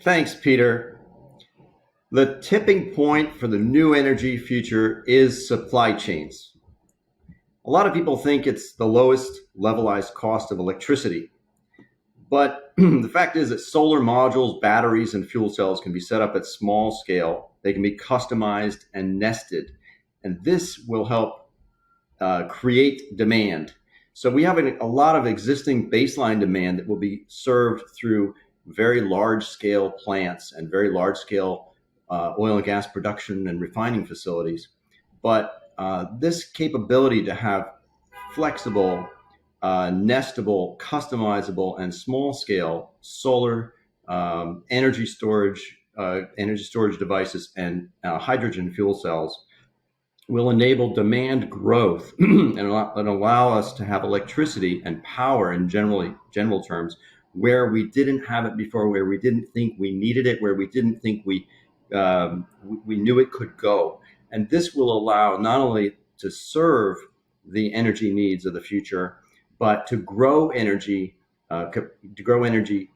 Thanks, Peter. The tipping point for the new energy future is supply chains. A lot of people think it's the lowest levelized cost of electricity, but the fact is that solar modules, batteries, and fuel cells can be set up at small scale. They can be customized and nested, and this will help create demand. So we have a lot of existing baseline demand that will be served through very large scale plants and very large scale oil and gas production and refining facilities. But this capability to have flexible, nestable, customizable, and small scale solar energy storage devices and hydrogen fuel cells will enable demand growth and allow us to have electricity and power in general terms where we didn't have it before, where we didn't think we needed it, where we didn't think we knew it could go. And this will allow not only to serve the energy needs of the future, but to grow energy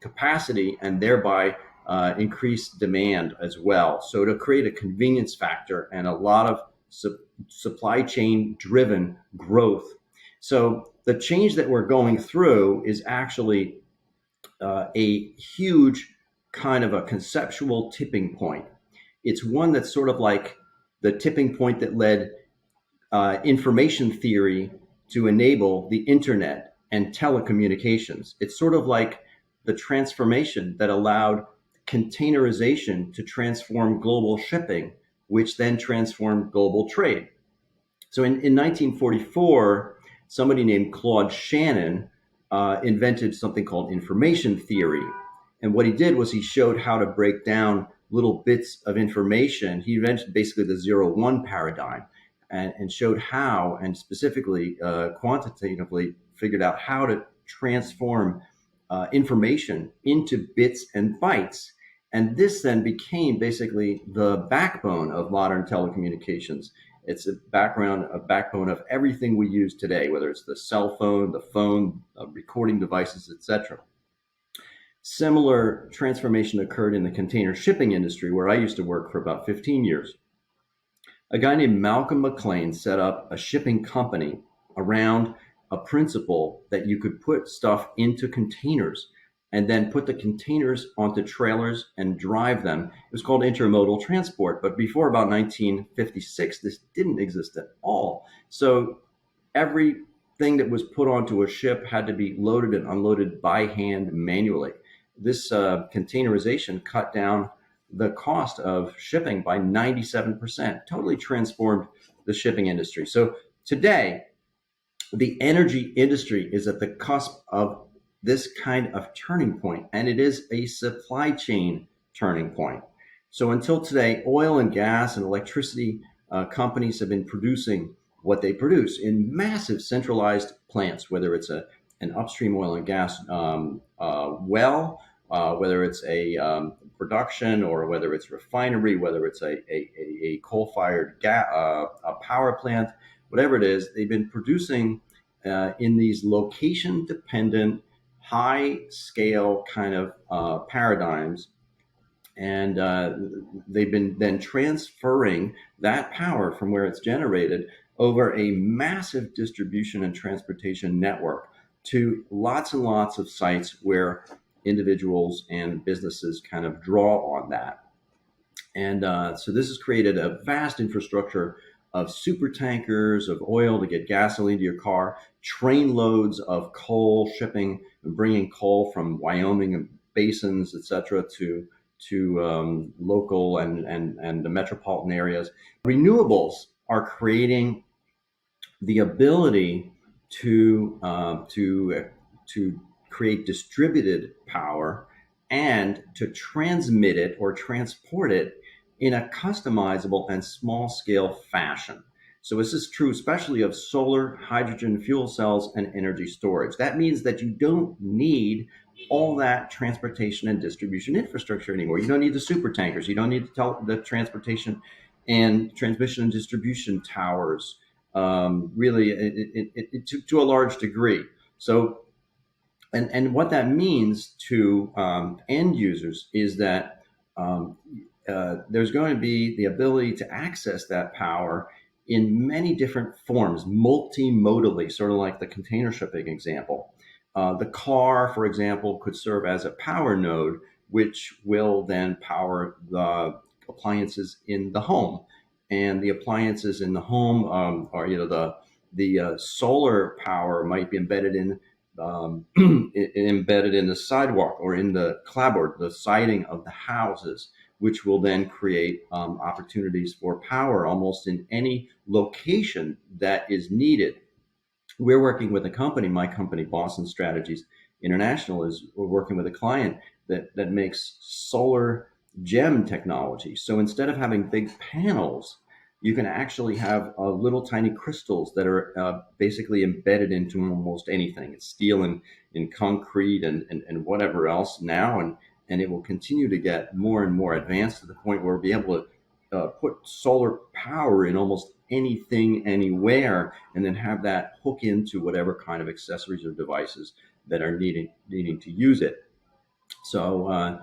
capacity and thereby increase demand as well. So to create a convenience factor and a lot of supply chain driven growth. So the change that we're going through is actually a huge kind of a conceptual tipping point. It's one that's sort of like the tipping point that led information theory to enable the internet and telecommunications. It's sort of like the transformation that allowed containerization to transform global shipping, which then transformed global trade. So in 1944, somebody named Claude Shannon invented something called information theory. And what he did was he showed how to break down little bits of information. He invented basically the 0-1 paradigm and showed how, and specifically quantitatively figured out how to transform information into bits and bytes. And this then became basically the backbone of modern telecommunications. It's a backbone of everything we use today, whether it's the cell phone, the phone, recording devices, etc. Similar transformation occurred in the container shipping industry, where I used to work for about 15 years. A guy named Malcolm McLean set up a shipping company around a principle that you could put stuff into containers and then put the containers onto trailers and drive them. It was called intermodal transport. But before about 1956, this didn't exist at all. So everything that was put onto a ship had to be loaded and unloaded by hand manually. This containerization cut down the cost of shipping by 97%, totally transformed the shipping industry. So today, the energy industry is at the cusp of this kind of turning point, and it is a supply chain turning point. So until today, oil and gas and electricity companies have been producing what they produce in massive centralized plants, whether it's an upstream oil and gas whether it's a production, or whether it's refinery, whether it's a coal-fired power plant, whatever it is, they've been producing in these location-dependent, high-scale kind of paradigms, and they've been then transferring that power from where it's generated over a massive distribution and transportation network to lots and lots of sites where individuals and businesses kind of draw on that. And so this has created a vast infrastructure of super tankers of oil to get gasoline to your car, train loads of coal shipping and bringing coal from Wyoming and basins, et cetera, to local and the metropolitan areas. Renewables are creating the ability to create distributed power and to transmit it or transport it in a customizable and small scale fashion. So this is true especially of solar, hydrogen fuel cells, and energy storage. That means that you don't need all that transportation and distribution infrastructure anymore. You don't need the super tankers. You don't need the transportation and transmission and distribution towers, really to a large degree. So, and what that means to end users is that um, there's going to be the ability to access that power in many different forms, multimodally, sort of like the container shipping example. The car, for example, could serve as a power node, which will then power the appliances in the home. And the appliances in the home are, the solar power might be embedded in embedded in the sidewalk or in the clapboard, the siding of the houses, which will then create opportunities for power almost in any location that is needed. We're working with a company, my company, Boston Strategies International, is we're working with a client that makes solar gem technology. So instead of having big panels, you can actually have little tiny crystals that are basically embedded into almost anything. It's steel and concrete and whatever else now, and it will continue to get more and more advanced to the point where we'll be able to put solar power in almost anything, anywhere, and then have that hook into whatever kind of accessories or devices that are needing to use it. So,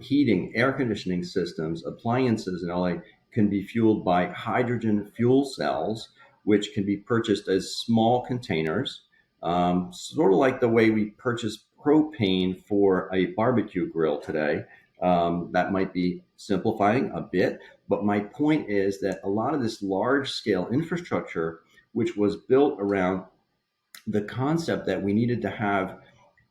heating, air conditioning systems, appliances, and all that can be fueled by hydrogen fuel cells, which can be purchased as small containers, sort of like the way we purchase propane for a barbecue grill today. That might be simplifying a bit, but my point is that a lot of this large scale infrastructure, which was built around the concept that we needed to have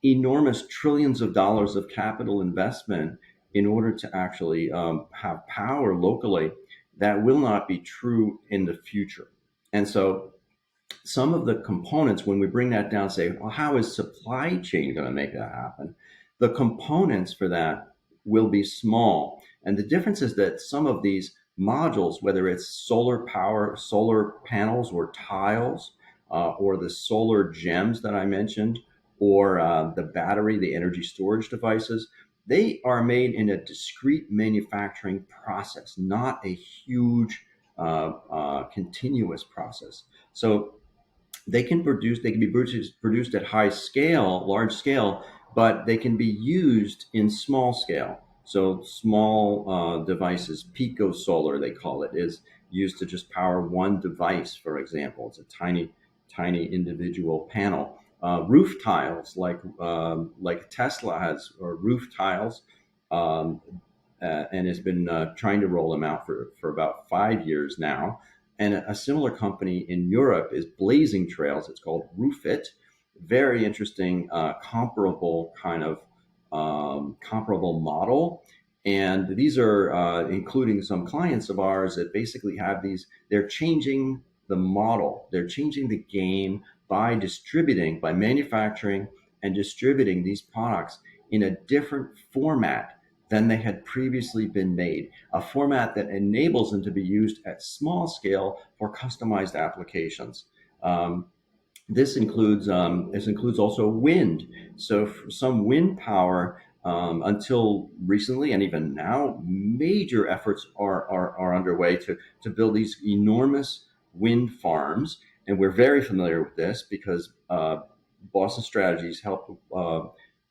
enormous trillions of dollars of capital investment in order to actually have power locally, that will not be true in the future. And so some of the components, when we bring that down, say, well, how is supply chain going to make that happen? The components for that will be small. And the difference is that some of these modules, whether it's solar power, solar panels or tiles, or the solar gems that I mentioned, or the battery, the energy storage devices, they are made in a discrete manufacturing process, not a huge continuous process. So they can be produced at high scale, large scale, but they can be used in small scale. So small devices, pico solar they call it, is used to just power one device. For example, it's a tiny individual panel. Roof tiles, like Tesla has, or roof tiles, um, and has been trying to roll them out for about 5 years now. And a similar company in Europe is Blazing Trails. It's called Roofit. Very interesting, comparable model. And these are including some clients of ours that basically have these. They're changing the model. They're changing the game by manufacturing and distributing these products in a different format than they had previously been made, a format that enables them to be used at small scale for customized applications. This includes also wind. So for some wind power, until recently and even now, major efforts are underway to build these enormous wind farms. And we're very familiar with this because Boston Strategies helped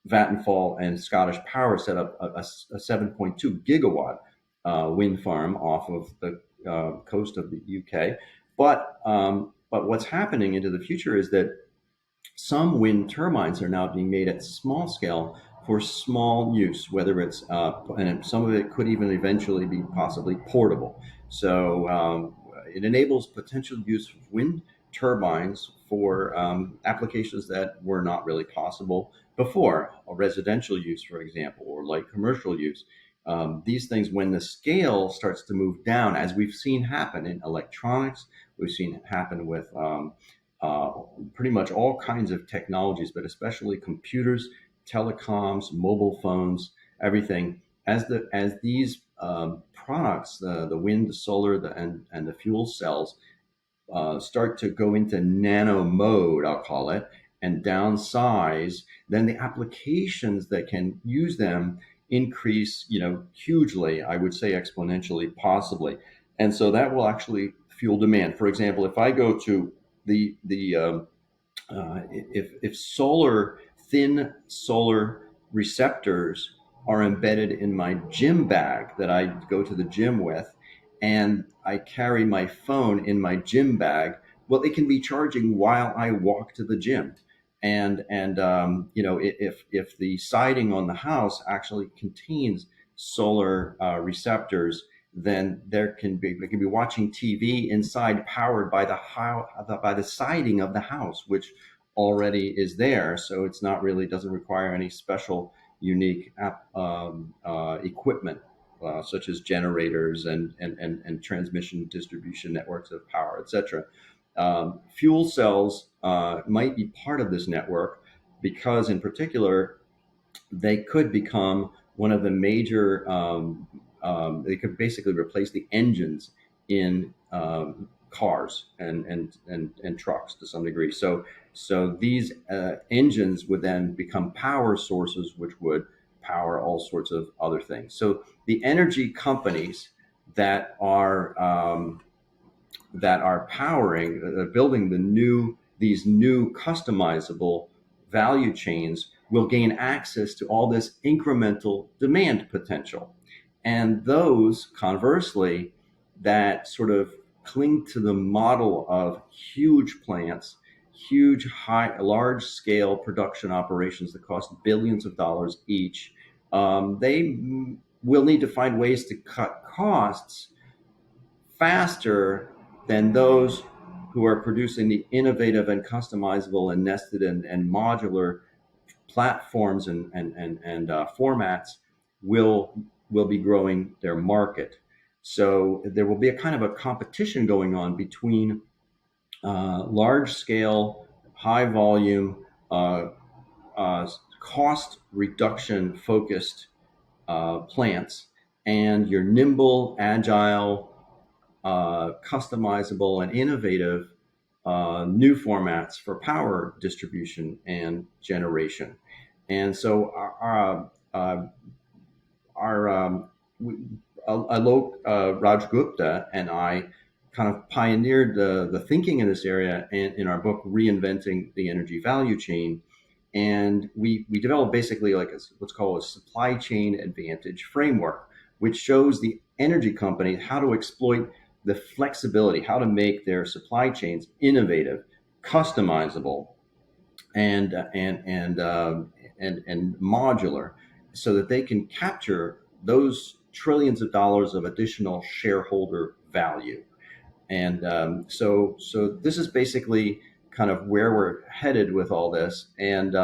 Vattenfall and Scottish Power set up a 7.2 gigawatt wind farm off of the coast of the UK. But what's happening into the future is that some wind turbines are now being made at small scale for small use, whether it's, and some of it could even eventually be possibly portable. So it enables potential use of wind turbines for applications that were not really possible before, a residential use, for example, or light commercial use. These things, when the scale starts to move down, as we've seen happen in electronics, we've seen it happen with uh, pretty much all kinds of technologies, but especially computers, telecoms, mobile phones, everything. As these products, the wind, the solar, and the fuel cells start to go into nano mode, I'll call it, and downsize, then the applications that can use them increase, hugely. I would say exponentially, possibly, and so that will actually fuel demand. For example, if I go to the if thin solar receptors are embedded in my gym bag that I go to the gym with, and I carry my phone in my gym bag. Well, it can be charging while I walk to the gym. And if the siding on the house actually contains solar receptors, then they can be watching TV inside, powered by by the siding of the house, which already is there. So it's not really, doesn't require any special unique equipment, such as generators and transmission distribution networks of power, etc. Fuel cells might be part of this network, because in particular they could become one of the major, they could basically replace the engines in cars and trucks to some degree. So these engines would then become power sources, which would power all sorts of other things. So the energy companies that are powering, building these new customizable value chains, will gain access to all this incremental demand potential. And those, conversely, that sort of cling to the model of huge plants, huge, large scale production operations that cost billions of dollars each, they will need to find ways to cut costs faster than those who are producing the innovative and customizable and nested and modular platforms and formats will will be growing their market. So there will be a kind of a competition going on between large scale, high volume, cost reduction focused plants, and your nimble, agile, customizable, and innovative new formats for power distribution and generation. And so our Alok Raj Gupta and I kind of pioneered the thinking in this area in our book, Reinventing the Energy Value Chain. And we developed basically like what's called a supply chain advantage framework, which shows the energy company how to exploit the flexibility, how to make their supply chains innovative, customizable, and and modular, so that they can capture those trillions of dollars of additional shareholder value. And so this is basically kind of where we're headed with all this. And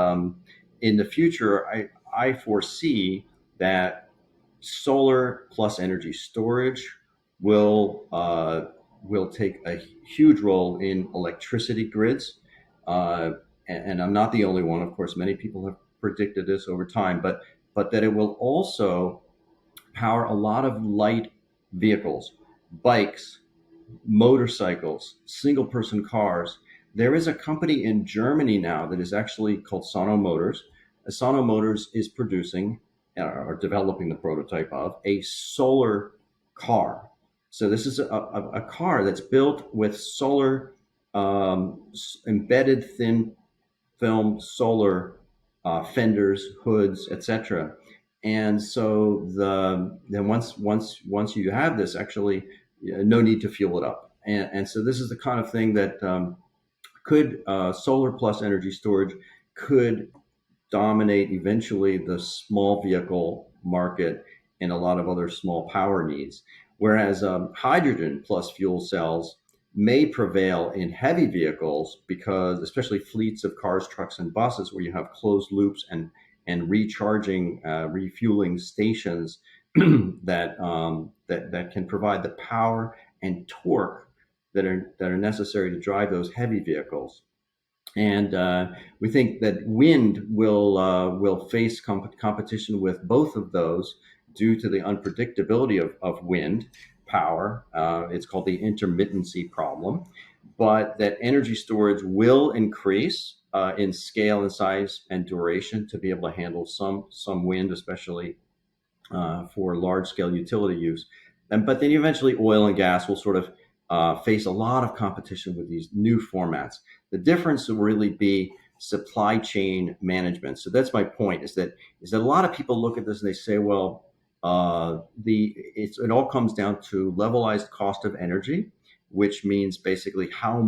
in the future, I foresee that solar plus energy storage will take a huge role in electricity grids. And I'm not the only one, of course. Many people have predicted this over time, but that it will also power a lot of light vehicles, bikes, motorcycles, single person cars. There is a company in Germany now that is actually called Sono Motors. Sono Motors is producing or developing the prototype of a solar car. So this is a car that's built with solar, embedded thin film solar fenders, hoods, etc. And so then once you have this, actually, no need to fuel it up. And so this is the kind of thing that could solar plus energy storage could dominate eventually the small vehicle market and a lot of other small power needs. Whereas hydrogen plus fuel cells may prevail in heavy vehicles, because especially fleets of cars, trucks, and buses, where you have closed loops and recharging, refueling stations that can provide the power and torque that are necessary to drive those heavy vehicles. And we think that wind will face competition with both of those due to the unpredictability of wind power. It's called the intermittency problem. But that energy storage will increase in scale and size and duration to be able to handle some wind, especially for large scale utility use. But then eventually oil and gas will sort of face a lot of competition with these new formats. The difference will really be supply chain management. So that's my point, is that a lot of people look at this and they say, well, it all comes down to levelized cost of energy, which means basically how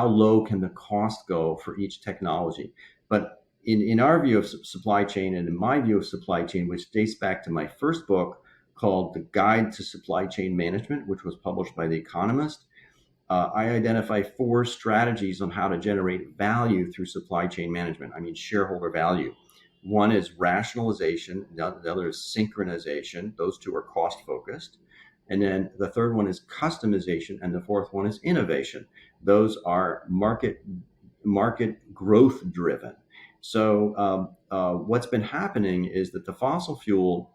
low can the cost go for each technology. But in our view of supply chain, and in my view of supply chain, which dates back to my first book called The Guide to Supply Chain Management, which was published by The Economist, I identify 4 strategies on how to generate value through supply chain management. I mean, shareholder value. One is rationalization, the other is synchronization. Those 2 are cost focused. And then the third one is customization, and the fourth one is innovation. Those are market growth driven. So what's been happening is that the fossil fuel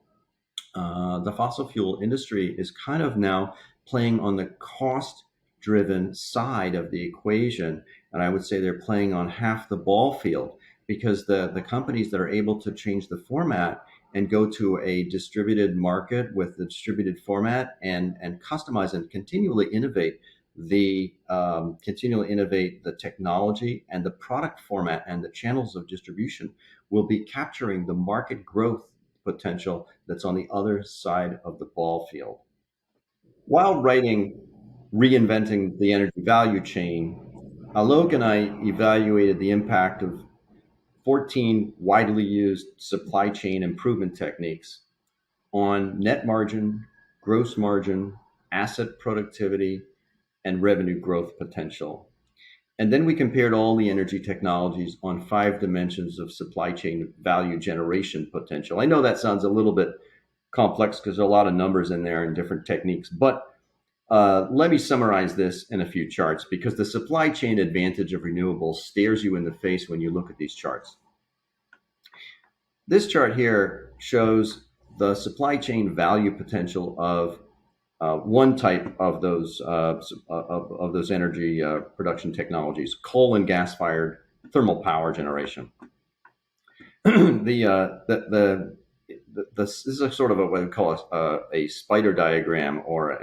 industry is kind of now playing on the cost driven side of the equation. And I would say they're playing on half the ball field, because the companies that are able to change the format and go to a distributed market with the distributed format and customize and continually innovate the technology and the product format and the channels of distribution, will be capturing the market growth potential that's on the other side of the ball field. While writing Reinventing the Energy Value Chain, Alok and I evaluated the impact of 14 widely used supply chain improvement techniques on net margin, gross margin, asset productivity, and revenue growth potential. And then we compared all the energy technologies on 5 dimensions of supply chain value generation potential. I know that sounds a little bit complex because there are a lot of numbers in there and different techniques, but let me summarize this in a few charts, because the supply chain advantage of renewables stares you in the face when you look at these charts. This chart here shows the supply chain value potential of one type of those energy production technologies: coal and gas-fired thermal power generation. This is a sort of what we call a spider diagram, or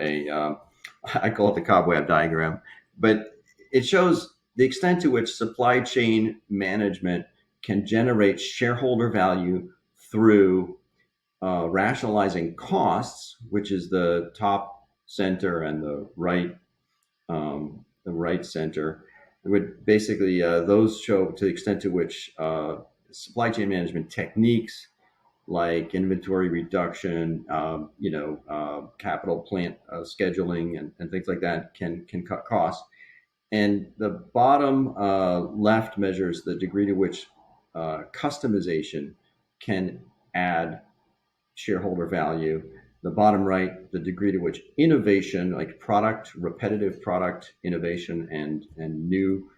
I call it the cobweb diagram, but it shows the extent to which supply chain management can generate shareholder value through rationalizing costs, which is the top center, and the right center. It would basically those show to the extent to which supply chain management techniques like inventory reduction, capital plant scheduling, and things like that can cut costs. And the bottom left measures the degree to which customization can add shareholder value. The bottom right, the degree to which innovation, like repetitive product innovation and new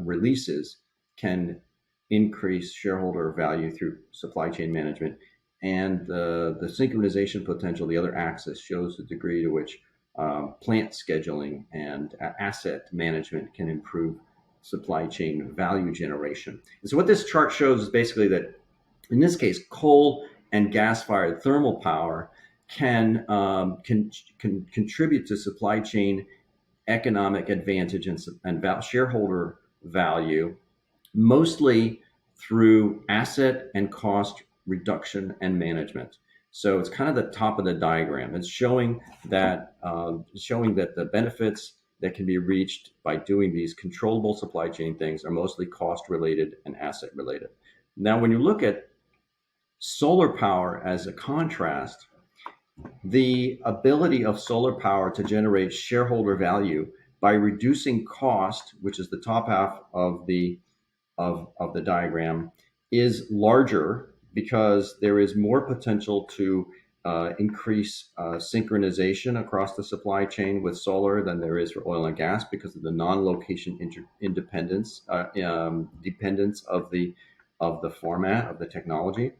releases, can increase shareholder value through supply chain management. And the synchronization potential, the other axis, shows the degree to which plant scheduling and asset management can improve supply chain value generation. And so what this chart shows is basically that, in this case, coal and gas-fired thermal power can contribute to supply chain economic advantage and shareholder value, mostly through asset and cost reduction and management. So it's kind of the top of the diagram. It's showing that the benefits that can be reached by doing these controllable supply chain things are mostly cost related and asset related. Now, when you look at solar power as a contrast, the ability of solar power to generate shareholder value by reducing cost, which is the top half of the diagram, is larger, because there is more potential to increase synchronization across the supply chain with solar than there is for oil and gas, because of the non-location dependence of the format of the technology,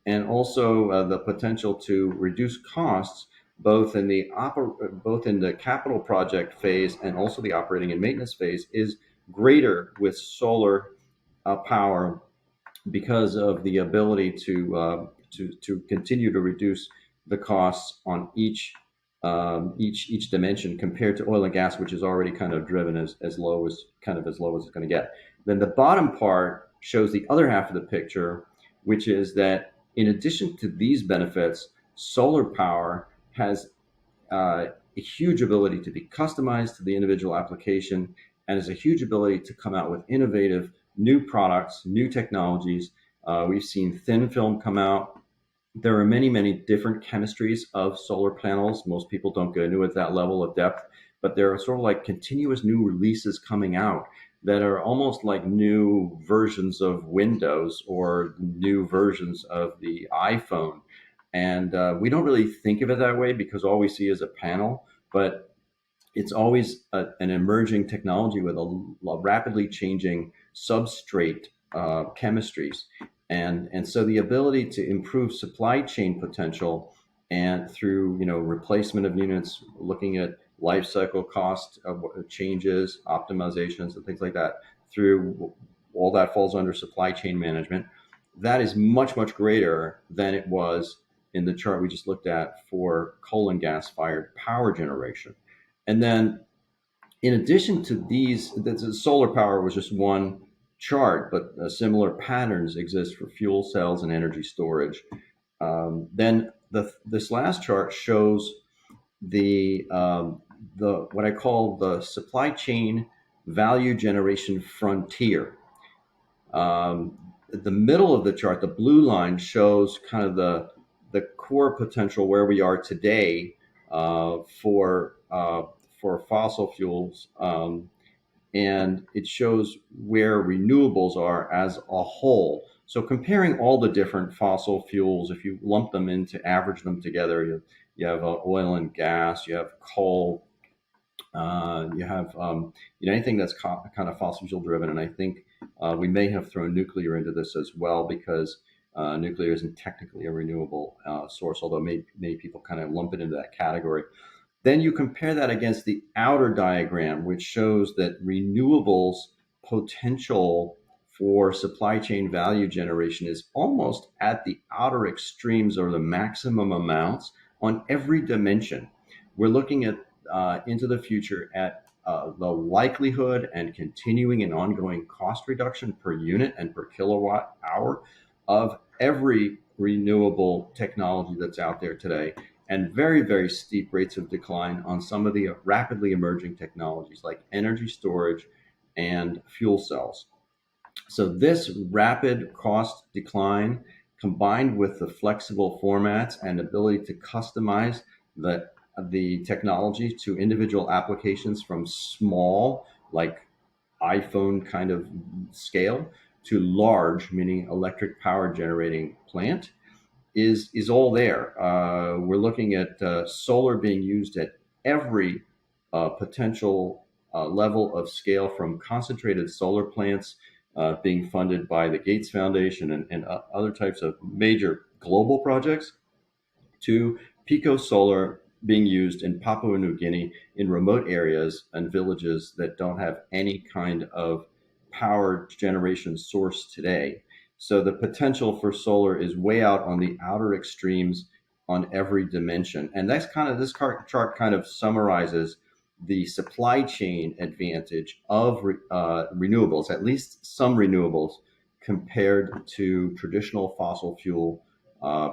and also the potential to reduce costs both in the capital project phase and also the operating and maintenance phase is greater with solar power, because of the ability to continue to reduce the costs on each dimension, compared to oil and gas, which is already kind of driven as low as it's going to get. Then the bottom part shows the other half of the picture, which is that in addition to these benefits, solar power has a huge ability to be customized to the individual application and has a huge ability to come out with innovative new products, new technologies. We've seen thin film come out. There are many, many different chemistries of solar panels. Most people don't go into it at that level of depth, but there are sort of like continuous new releases coming out that are almost like new versions of Windows or new versions of the iPhone. And we don't really think of it that way because all we see is a panel, but it's always an emerging technology with a rapidly changing substrate chemistries. And so the ability to improve supply chain potential and through replacement of units, looking at life cycle cost of changes, optimizations, and things like that, through all that falls under supply chain management. That is much, much greater than it was in the chart we just looked at for coal and gas fired power generation. And then in addition to these, the solar power was just one chart, but similar patterns exist for fuel cells and energy storage. Then this last chart shows the what I call the supply chain value generation frontier. The middle of the chart, the blue line, shows kind of the core potential where we are today for fossil fuels, and it shows where renewables are as a whole. So comparing all the different fossil fuels, if you lump them into average them together, you have oil and gas, you have coal, you have anything that's kind of fossil fuel driven, and I think we may have thrown nuclear into this as well because nuclear isn't technically a renewable source, although many people kind of lump it into that category. Then you compare that against the outer diagram, which shows that renewables potential for supply chain value generation is almost at the outer extremes or the maximum amounts on every dimension. We're looking at into the future at the likelihood and continuing and ongoing cost reduction per unit and per kilowatt hour of every renewable technology that's out there today, and very, very steep rates of decline on some of the rapidly emerging technologies like energy storage and fuel cells. So this rapid cost decline combined with the flexible formats and ability to customize the technology to individual applications from small, like iPhone kind of scale, to large, meaning electric power generating plant, is all there. We're looking at solar being used at every potential level of scale, from concentrated solar plants being funded by the Gates Foundation and other types of major global projects, to Pico Solar being used in Papua New Guinea in remote areas and villages that don't have any kind of power generation source today. So the potential for solar is way out on the outer extremes on every dimension. And that's kind of this chart kind of summarizes the supply chain advantage of renewables, at least some renewables, compared to traditional fossil fuel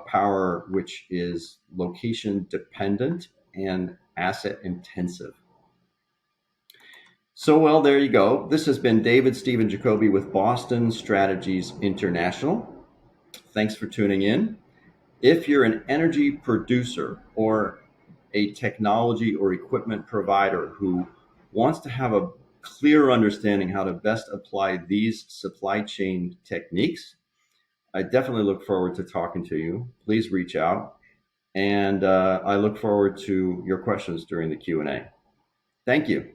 power, which is location dependent and asset intensive. So, well, there you go. This has been David Stephen Jacoby with Boston Strategies International. Thanks for tuning in. If you're an energy producer or a technology or equipment provider who wants to have a clear understanding how to best apply these supply chain techniques, I definitely look forward to talking to you. Please reach out, and I look forward to your questions during the Q&A. Thank you.